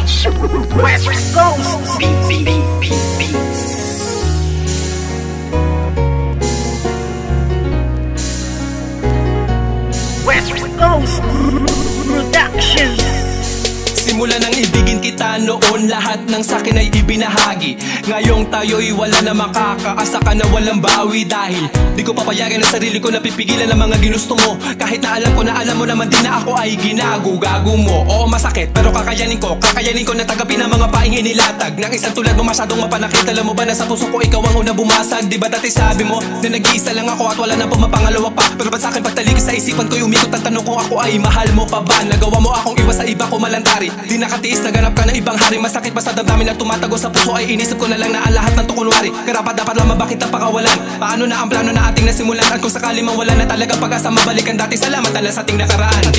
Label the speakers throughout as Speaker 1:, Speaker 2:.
Speaker 1: West Coast Beats. West Coast Productions.
Speaker 2: Simula nang ibigin kita noon, lahat ng sakin ay ibinahagi. Ngayong tayo'y wala na makakaasa ka na walang bawi. Dahil di ko papayagan ang sarili ko na pipigilan ang mga ginusto mo. Kahit na alam ko na alam mo naman din na ako ay ginago-gago mo. Oo masakit pero kakayanin ko na tagapin ang mga paing inilatag ng isang tulad mo masyadong mapanakit. Alam mo ba na sa puso ko ikaw ang unang bumasag? Di ba dati sabi mo na nag-iisa lang ako at wala na pumapangalawa pa? Pero ba't sa'kin pagtalikis sa isipan ko'y umikot ang tanong kung ako ay mahal mo pa ba? Nagawa mo akong iwas sa iba ko malantari. Di nakatiis, naganap ka ng ibang hari. Masakit pa sa damdamin na tumatago sa puso ay inisip ko na lang na ang lahat ng to kunwari. Karapat dapat lang mabakit ang pakawalan. Paano na ang plano na ating nasimulan? At kung sakali mang wala na talaga pag-asa mabalikan dati, salamat na lang sa ating nakaraan.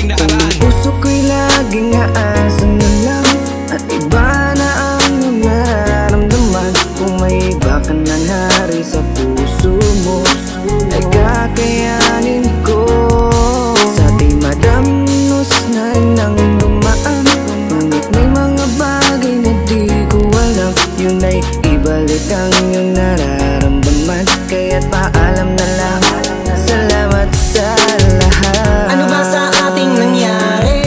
Speaker 3: Puso ko'y laging aasan na lang at iba na ang nararamdaman. Kung may iba ka na hari sa puso mo ay kakayanin ko. Sa ating madamnos na nang dumaan, ngunit may mga bagay na di ko alam. Yun ay ibalik ang iyong nararamdaman. Kaya't paalam na lang, salamat sa lahat.
Speaker 4: Ano ba sa ating nangyari?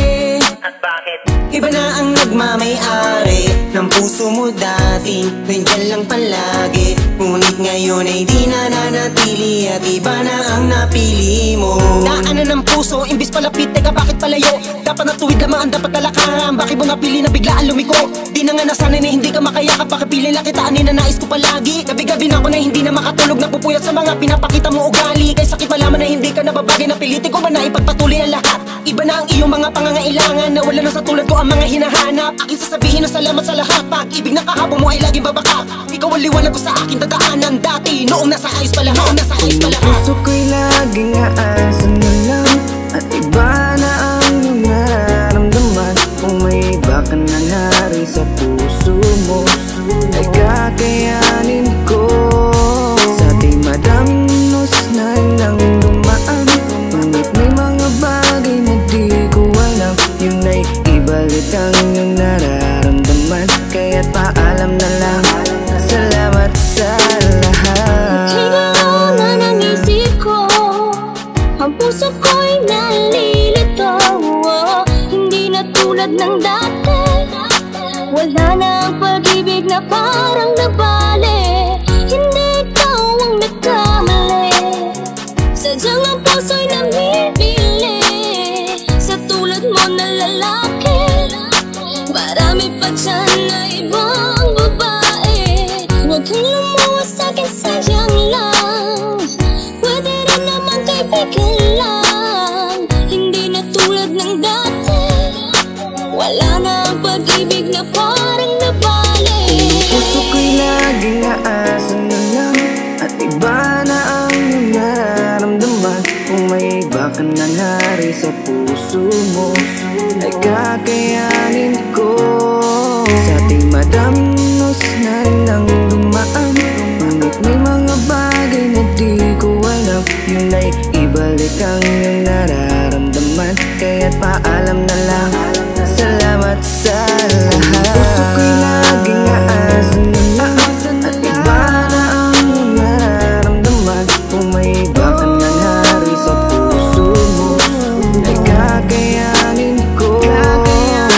Speaker 1: At bakit?
Speaker 4: Iba na ang nagmamay-ari ng puso mo dati, nandyan lang palagi. Ngunit ngayon ay di na nanatili at iba na ang napili mo. Daanan ng puso, imbis palapit, teka bakit palayo? Dapat natuwid lamang ang dapat talakaran. Bakit mo napili na biglaan lumiko? Di na nga nasanay na hindi ka makayakap. Pakipili lang kita, na nais ko palagi. Gabi-gabi na ako na hindi na makatulog, napupuyat sa mga pinapakita mo ugali. Kay sakit malaman na hindi ka nababagay, napilitin ko ba na ipagpatuloy ang lahat? Iba na ang iyong mga pangangailangan, nawala na sa tulad ko ang mga hinahanap. Aking sasabihin na salamat sa lahat. Pag-ibig na kahapon mo ay laging babaka. Ikaw ang liwanag ko sa aking dadaanan dati, noong nasa ayos pa lahat.
Speaker 3: Puso ko'y laging aasan na lang at iba na ang iyong nararamdaman. Kung may iba ka na hari sa puso mo ay kakayanin ko. Sa ating madamnos na nang dumaan, ngunit may mga bagay na di ko alam. Yun ay ibalik ang iyong nararamdaman. Kaya't paalam na lang, salamat sa lahat.
Speaker 5: Ikaw na ng isip ko, ang puso ko'y nalilito. Hindi na tulad ng dati, wala na ang pag-ibig na parang nabali. Hindi ikaw ang nagkamali, sadyang ang puso'y namimili sa tulad mo na lalaki. Marami pa dyan na ibang babae. Huwag kang lumuwas sa'kin, sadyang lang. Pwede rin naman kaibigan lang. Hindi na tulad ng dati, wala na ang pag-ibig na parang nabali.
Speaker 3: Puso ko'y laging aasan na lang at iba na ang iyong nararamdaman. Kung may iba ka na hari sa puso mo ay kakayanin ko. Sa ating madamnos na nang dumaan, ngunit may mga bagay na di ko alam. Yun ay ibalik ang iyong nararamdaman. Kaya't paalam na lang, salamat sa lahat. Puso ko'y laging aasan na lang at iba na ang iyong nararamdaman. Kung may iba ka na hari sa puso mo ay kakayanin ko.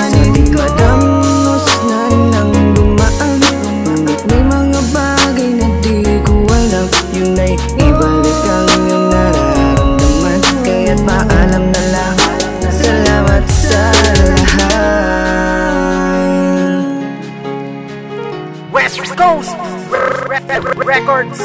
Speaker 3: Sa ating madamnos na nang dumaan, ngunit may mga bagay na di ko alam. Yun ay ibalik ang iyong nararamdaman. Kaya't paalam na lang, salamat sa lahat.
Speaker 1: West Coast Records.